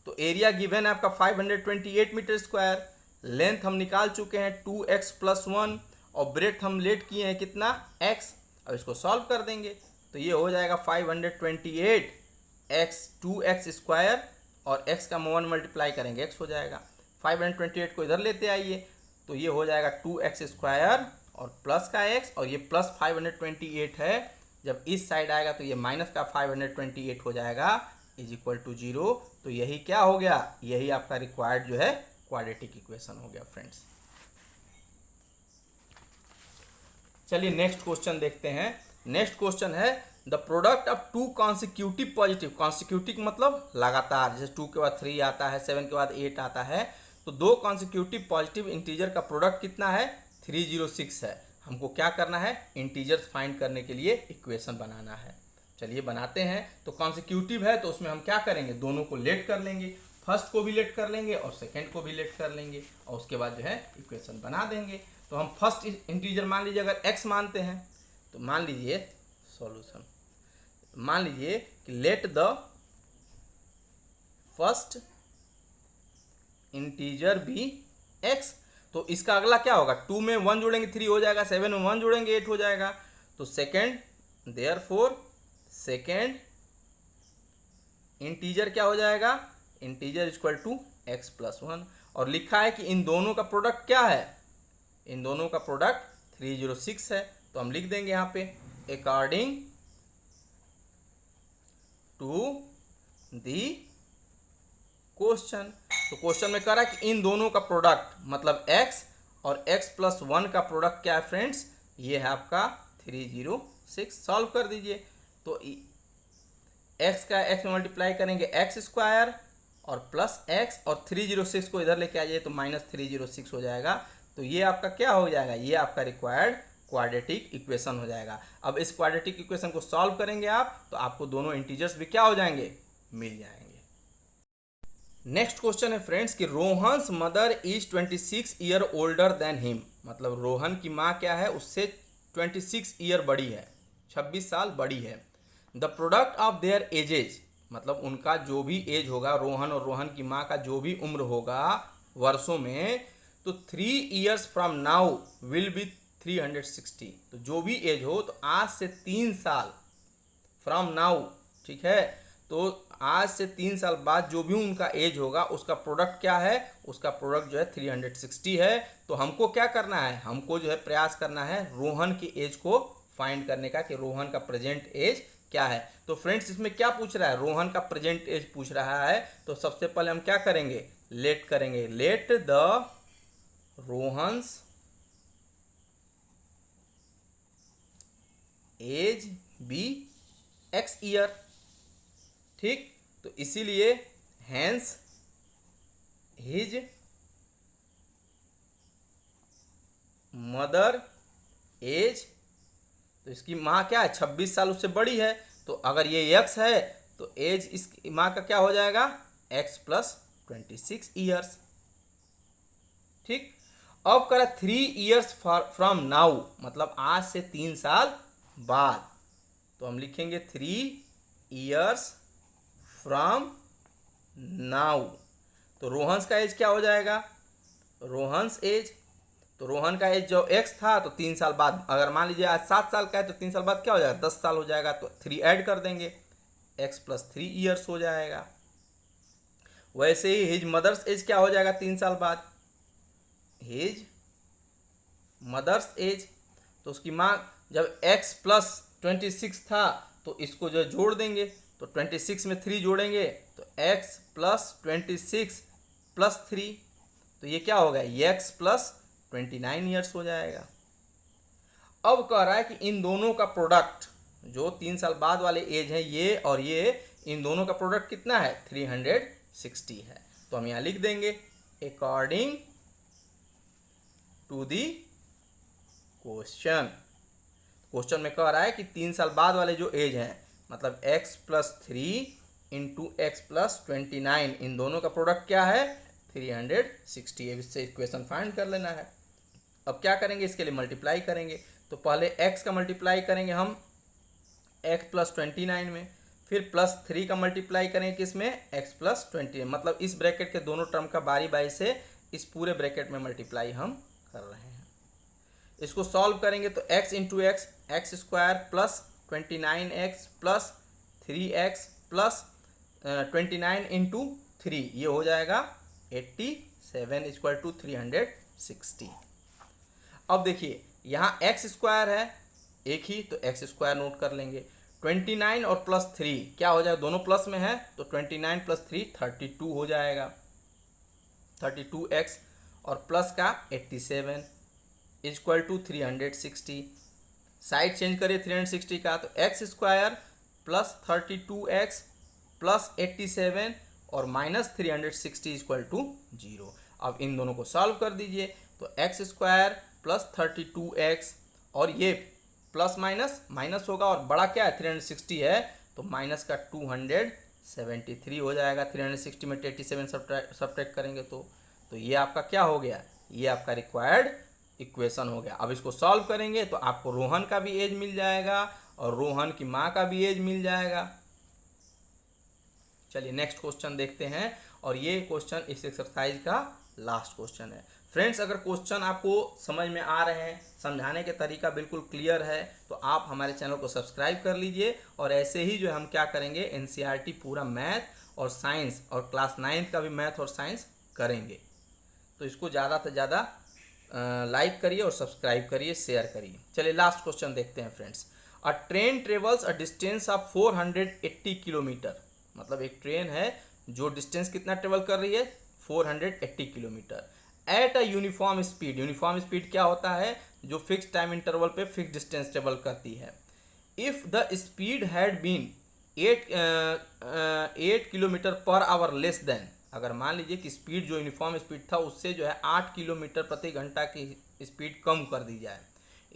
तो एरिया गिवन है आपका 528 मीटर स्क्वायर, लेंथ हम निकाल चुके हैं 2x प्लस 1, और ब्रेथ हम लेट किए हैं कितना, x। अब इसको सॉल्व कर देंगे तो ये हो जाएगा 528 x 2x स्क्वायर, और x का 1 मल्टीप्लाई करेंगे x हो जाएगा। 528 को इधर लेते आइए, तो ये हो जाएगा 2x स्क्वायर और प्लस का x, और ये प्लस 528 है, जब इस साइड आएगा तो ये माइनस का 528 हो जाएगा, इज इक्वल टू 0। तो यही क्या हो गया, यही आपका रिक्वायर्ड जो है क्वाड्रेटिक इक्वेशन हो गया फ्रेंड्स। चलिए नेक्स्ट क्वेश्चन देखते हैं। नेक्स्ट क्वेश्चन है the product of 2 consecutive positive, consecutive मतलब लगातार, जैसे 2 के बाद 3 आता है, 7 के बाद 8 आता है, तो 2 कॉन्सिक्यूटिव पॉजिटिव इंटीजर का प्रोडक्ट कितना है, 306 है। हमको क्या करना है, इंटीजर्स फाइंड करने के लिए इक्वेशन बनाना है। चलिए बनाते हैं। तो कॉन्सिक्यूटिव है तो उसमें हम क्या करेंगे, दोनों को लेट कर लेंगे, फर्स्ट को भी लेट कर लेंगे और सेकेंड को भी लेट कर लेंगे, और उसके बाद जो है इक्वेशन बना देंगे। तो हम फर्स्ट इंटीजर मान लीजिए अगर x मानते हैं, तो मान लीजिए सॉल्यूशन, मान लीजिए कि let the first integer be x। तो इसका अगला क्या होगा, 2 में 1 जोड़ेंगे 3 हो जाएगा, 7 में 1 जोड़ेंगे 8 हो जाएगा। तो सेकेंड, देयरफॉर सेकेंड इंटीजर क्या हो जाएगा, integer equal to x plus 1। और लिखा है कि इन दोनों का प्रोडक्ट क्या है, इन दोनों का प्रोडक्ट 306 है। तो हम लिख देंगे यहाँ पे अकॉर्डिंग टू दी क्वेश्चन। तो क्वेश्चन में कह रहा है कि इन दोनों का प्रोडक्ट मतलब x और x प्लस 1 का प्रोडक्ट क्या है फ्रेंड्स, ये है आपका 306। सॉल्व कर दीजिए। तो x का x में मल्टीप्लाई करेंगे x स्क्वायर और प्लस x, और 306 को इधर लेके आइए तो माइनस 306 हो जाएगा। तो ये आपका क्या हो जाएगा, ये आपका रिक्वायर्ड क्वाड्रेटिक इक्वेशन हो जाएगा। अब इस क्वाड्रेटिक इक्वेशन को सॉल्व करेंगे आप, तो आपको दोनों इंटीजर्स भी क्या हो जाएंगे, मिल जाएंगे। नेक्स्ट क्वेश्चन है फ्रेंड्स कि Rohan's mother is 26 year older than him. मतलब रोहन की माँ क्या है, उससे 26 ईयर बड़ी है, 26 साल बड़ी है। The product of their edges, मतलब उनका जो भी एज होगा, रोहन और रोहन की माँ का जो भी उम्र होगा वर्षों में, तो 3 years from now will be 360। तो जो भी एज हो, तो आज से 3 साल फ्रॉम नाउ, ठीक है, तो आज से 3 साल बाद जो भी उनका एज होगा उसका प्रोडक्ट क्या है, उसका प्रोडक्ट जो है 360 है। तो हमको क्या करना है, हमको जो है प्रयास करना है रोहन की एज को फाइंड करने का, कि रोहन का प्रेजेंट एज क्या है। तो फ्रेंड्स इसमें क्या पूछ रहा है, रोहन का प्रेजेंट एज पूछ रहा है। तो सबसे पहले हम क्या करेंगे, लेट करेंगे, let the Rohan's age be x year, ठीक। तो इसीलिए हैंस हिज मदर एज, तो इसकी माँ क्या है, 26 साल उससे बड़ी है। तो अगर ये x है तो एज इसकी माँ का क्या हो जाएगा, x प्लस 26 ईयर्स, ठीक। अब करा 3 ईयर्स फ्रॉम नाउ, मतलब आज से 3 साल बाद, तो हम लिखेंगे 3 years फ्रॉम नाउ। तो रोहन्स का एज क्या हो जाएगा, रोहन्स एज, तो रोहन का एज जो एक्स था तो 3 साल बाद, अगर मान लीजिए आज 7 साल का है तो 3 साल बाद क्या हो जाएगा, 10 साल हो जाएगा, तो 3 ऐड कर देंगे, एक्स प्लस 3 ईयर्स हो जाएगा। वैसे ही हिज मदर्स एज क्या हो जाएगा 3 साल बाद, हिज मदर्स एज, तो उसकी माँ जब x प्लस 26 था तो इसको जो जोड़ देंगे, तो 26 में 3 जोड़ेंगे तो x प्लस 26 प्लस 3, तो ये क्या होगा, ये x प्लस 29 ईयर्स हो जाएगा। अब कह रहा है कि इन दोनों का प्रोडक्ट, जो 3 साल बाद वाले एज हैं ये और ये, इन दोनों का प्रोडक्ट कितना है, 360 है। तो हम यहाँ लिख देंगे according to the question. Question में कह रहा है कि 3 साल बाद वाले जो एज हैं, मतलब x plus 3 into x plus 29, इन दोनों का प्रोडक्ट क्या है, 360। अब इससे इक्वेशन फाइंड कर लेना है। अब क्या करेंगे, इसके लिए मल्टीप्लाई करेंगे, तो पहले x का मल्टीप्लाई करेंगे हम x प्लस 29 में, फिर प्लस 3 का मल्टीप्लाई करेंगे किसमें, x प्लस 20, मतलब इस ब्रैकेट के दोनों टर्म का बारी बारी से इस पूरे ब्रैकेट में मल्टीप्लाई हम कर रहे हैं। इसको सॉल्व करेंगे तो x into x, x square plus 29x plus 3x plus 29 into 3, ये हो जाएगा 87 इक्वल टू 360। अब देखिए यहाँ एक्स स्क्वायर है एक ही, तो एक्स स्क्वायर नोट कर लेंगे। 29 और प्लस 3 क्या हो जाएगा, दोनों प्लस में है, तो 29 प्लस 3 32 हो जाएगा, 32x और प्लस का 87 इक्वल टू 360। साइड चेंज करिए 360 का, तो x square plus 32x plus 87 और माइनस 360 इक्वल टू 0। अब इन दोनों को सॉल्व कर दीजिए, तो एक्स स्क्वायर प्लस 32x और ये प्लस माइनस माइनस होगा, और बड़ा क्या है 360 है, तो माइनस का 273 हो जाएगा। 360 में 87 सब्ट्रैक्ट करेंगे तो ये आपका क्या हो गया, ये आपका रिक्वायर्ड इक्वेशन हो गया। अब इसको सॉल्व करेंगे तो आपको रोहन का भी एज मिल जाएगा और रोहन की माँ का भी एज मिल जाएगा। चलिए नेक्स्ट क्वेश्चन देखते हैं, और ये क्वेश्चन इस एक्सरसाइज का लास्ट क्वेश्चन है। फ्रेंड्स, अगर क्वेश्चन आपको समझ में आ रहे हैं, समझाने के तरीका बिल्कुल क्लियर है, तो आप हमारे चैनल को सब्सक्राइब कर लीजिए। और ऐसे ही जो हम क्या करेंगे, एनसीईआरटी पूरा मैथ और साइंस और क्लास 9th का भी मैथ और साइंस करेंगे। तो इसको ज़्यादा से ज़्यादा लाइक करिए और सब्सक्राइब करिए, शेयर करिए। चलिए लास्ट क्वेश्चन देखते हैं friends. A train travels a distance of 480 kilometre, मतलब एक ट्रेन है जो डिस्टेंस कितना ट्रेवल कर रही है, 480 kilometre at a uniform speed. Uniform speed क्या होता है, जो फिक्स टाइम इंटरवल पे फिक्स डिस्टेंस ट्रेवल करती है। If the speed had been 8 kilometre per hour less than, अगर मान लीजिए कि स्पीड जो यूनिफॉर्म स्पीड था उससे जो है 8 किलोमीटर प्रति घंटा की स्पीड कम कर दी जाए,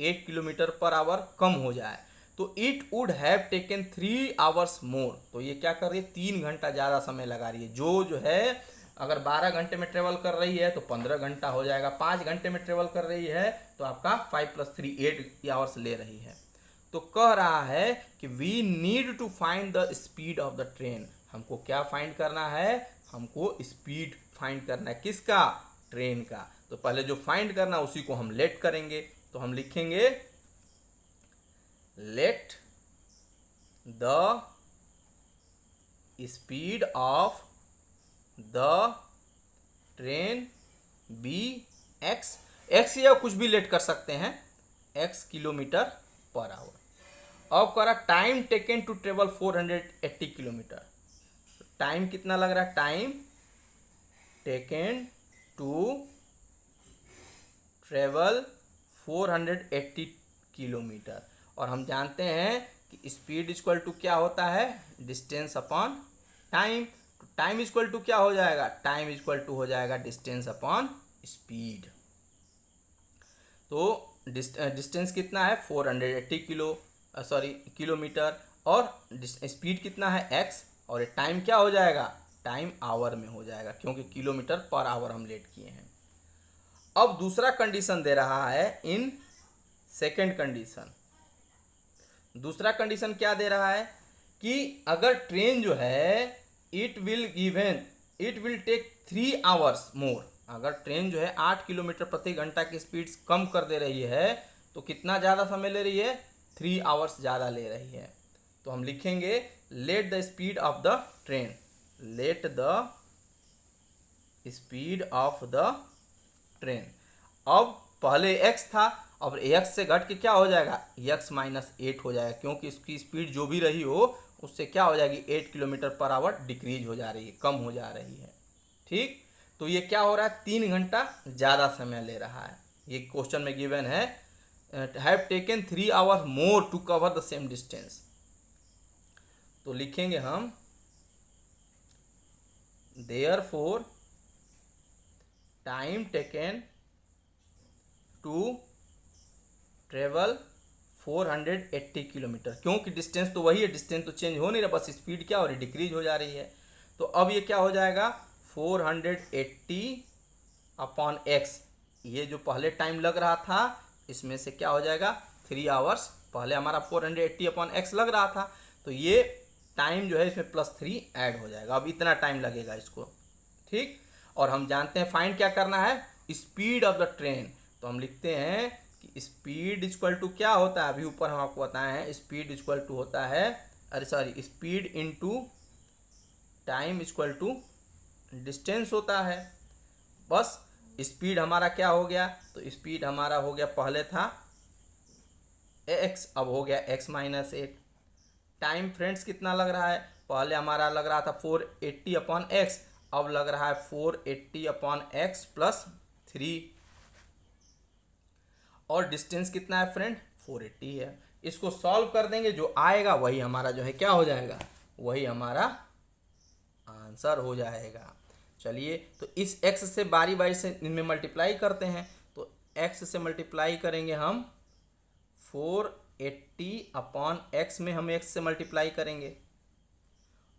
8 किलोमीटर पर आवर कम हो जाए, तो it would have taken 3 hours मोर। तो ये क्या कर रही है, 3 घंटा ज़्यादा समय लगा रही है। जो है अगर 12 घंटे में ट्रेवल कर रही है तो 15 घंटा हो जाएगा, 5 घंटे में ट्रेवल कर रही है तो आपका 5 + 3 8 आवर्स ले रही है। तो कह रहा है कि we need to find the speed of the train. हमको क्या फाइंड करना है, हमको स्पीड फाइंड करना है, किसका, ट्रेन का। तो पहले जो फाइंड करना उसी को हम लेट करेंगे, तो हम लिखेंगे let the speed of the train be x, x या कुछ भी लेट कर सकते हैं, x किलोमीटर पर आवर। अब करा time taken to travel 480 kilometre, time कितना लग रहा है, time taken to travel 480 kilometre, और हम जानते हैं कि स्पीड इक्वल टू क्या होता है, डिस्टेंस अपॉन टाइम। तो टाइम इक्वल टू क्या हो जाएगा, टाइम इक्वल टू हो जाएगा डिस्टेंस अपॉन स्पीड। तो डिस्टेंस कितना है 480 किलोमीटर, और स्पीड कितना है x, और टाइम क्या हो जाएगा, टाइम आवर में हो जाएगा, क्योंकि किलोमीटर पर आवर हम लेट किए हैं। अब दूसरा कंडीशन दे रहा है इन सेकेंड कंडीशन, दूसरा कंडीशन क्या दे रहा है कि अगर ट्रेन जो है it will take 3 hours more, अगर ट्रेन जो है 8 किलोमीटर प्रति घंटा की स्पीड कम कर दे रही है तो कितना ज़्यादा समय ले रही है, 3 आवर्स ज़्यादा ले रही है। तो हम लिखेंगे let the speed of the train, late the speed of the train. अब पहले x था, अब x से घट के क्या हो जाएगा, x माइनस 8 हो जाएगा, क्योंकि इसकी स्पीड जो भी रही हो उससे क्या हो जाएगी, 8 किलोमीटर पर आवर डिक्रीज हो जा रही है, कम हो जा रही है। ठीक, तो ये क्या हो रहा है, 3 घंटा ज़्यादा समय ले रहा है। ये क्वेश्चन में गिवन है have taken 3 hours more to cover the same distance. तो लिखेंगे हम therefore time taken to travel 480 kilometre, क्योंकि डिस्टेंस तो वही है, डिस्टेंस तो चेंज हो नहीं रहा, बस स्पीड क्या हो रही है, डिक्रीज हो जा रही है। तो अब ये क्या हो जाएगा 480 अपॉन एक्स, ये जो पहले टाइम लग रहा था इसमें से क्या हो जाएगा 3 आवर्स, पहले हमारा 480 अपॉन एक्स लग रहा था, तो ये टाइम जो है इसमें +3 ऐड हो जाएगा, अब इतना टाइम लगेगा इसको। ठीक, और हम जानते हैं फाइंड क्या करना है, स्पीड ऑफ द ट्रेन। तो हम लिखते हैं कि स्पीड इक्वल टू क्या होता है, अभी ऊपर हम आपको बताए हैं, स्पीड इक्वल टू होता है, अरे sorry, speed into time equal to distance होता है। बस स्पीड हमारा क्या हो गया, तो स्पीड हमारा हो गया, पहले था x, अब हो गया x माइनस 8। टाइम फ्रेंड्स कितना लग रहा है, पहले हमारा लग रहा था 480 अपॉन एक्स, अब लग रहा है 480 अपॉन एक्स प्लस 3, और डिस्टेंस कितना है फ्रेंड 480 है। इसको सॉल्व कर देंगे, जो आएगा वही हमारा जो है क्या हो जाएगा, वही हमारा आंसर हो जाएगा। चलिए, तो इस x से बारी बारी से इनमें मल्टीप्लाई करते हैं, तो x से मल्टीप्लाई करेंगे हम 480 अपॉन x में हम x से मल्टीप्लाई करेंगे,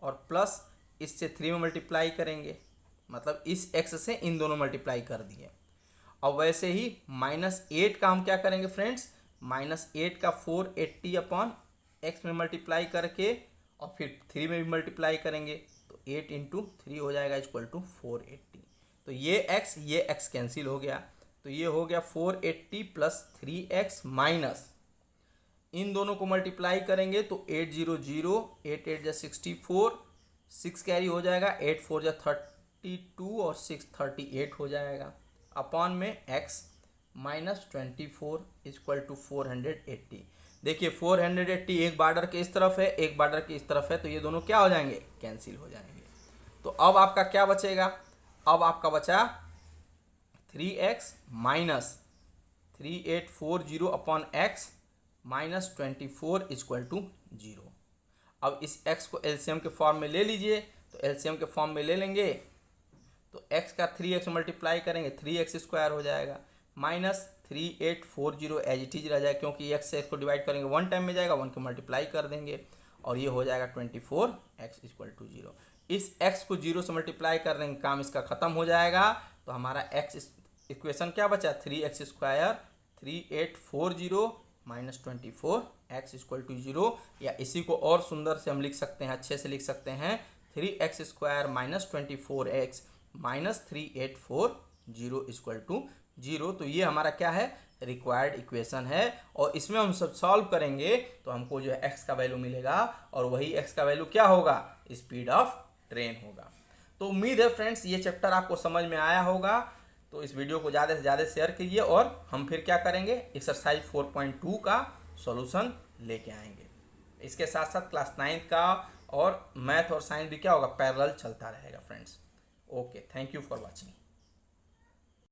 और प्लस इससे 3 में मल्टीप्लाई करेंगे, मतलब इस x से इन दोनों मल्टीप्लाई कर दिए। अब वैसे ही -8 का हम क्या करेंगे फ्रेंड्स, -8 का 480 अपॉन एक्स में मल्टीप्लाई करके और फिर 3 में भी मल्टीप्लाई करेंगे, तो 8 इंटू 3 हो जाएगा इक्वल टू 480। तो ये x कैंसिल हो गया, तो ये हो गया 480 प्लस 3x माइनस, इन दोनों को मल्टीप्लाई करेंगे तो 800, 8 8 जा 64, 6 कैरी हो जाएगा, 8 4 जा 32 और 6 38 हो जाएगा, अपॉन में x माइनस 24 इक्वल टू 480। देखिए 480 एक बॉर्डर के इस तरफ है, एक बॉर्डर के इस तरफ है, तो ये दोनों क्या हो जाएंगे, कैंसिल हो जाएंगे। तो अब आपका क्या बचेगा, अब आपका बचा 3x minus 3840 upon x minus 24 equal to 0। अब इस x को एलसीएम के फॉर्म में ले लीजिए, तो एलसीएम के फॉर्म में ले लेंगे तो x का 3x मल्टीप्लाई करेंगे 3x स्क्वायर हो जाएगा, माइनस 3840 एज इट इज रह जाएगा, क्योंकि x से x को डिवाइड करेंगे 1 टाइम में जाएगा, 1 को मल्टीप्लाई कर देंगे, और ये हो जाएगा 24x इक्वल टू 0। इस x को 0 से मल्टीप्लाई कर देंगे, काम इसका ख़त्म हो जाएगा। तो हमारा x इक्वेशन क्या बचा, 3x square 3840 minus 24x equal to 0, या इसी को और सुंदर से हम लिख सकते हैं, अच्छे से लिख सकते हैं 3x square minus 24x minus 3840 equal to 0। तो ये हमारा क्या है, रिक्वायर्ड इक्वेशन है, और इसमें हम सब सॉल्व करेंगे तो हमको जो है x का वैल्यू मिलेगा, और वही x का वैल्यू क्या होगा, स्पीड ऑफ ट्रेन होगा। तो उम्मीद है फ्रेंड्स ये चैप्टर आपको समझ में आया होगा। तो इस वीडियो को ज़्यादा से ज़्यादा शेयर कीजिए, और हम फिर क्या करेंगे, एक्सरसाइज 4.2 का सॉल्यूशन लेके आएंगे। इसके साथ साथ क्लास 9 का और मैथ और साइंस भी क्या होगा, पैरेलल चलता रहेगा friends. Okay, thank you for watching.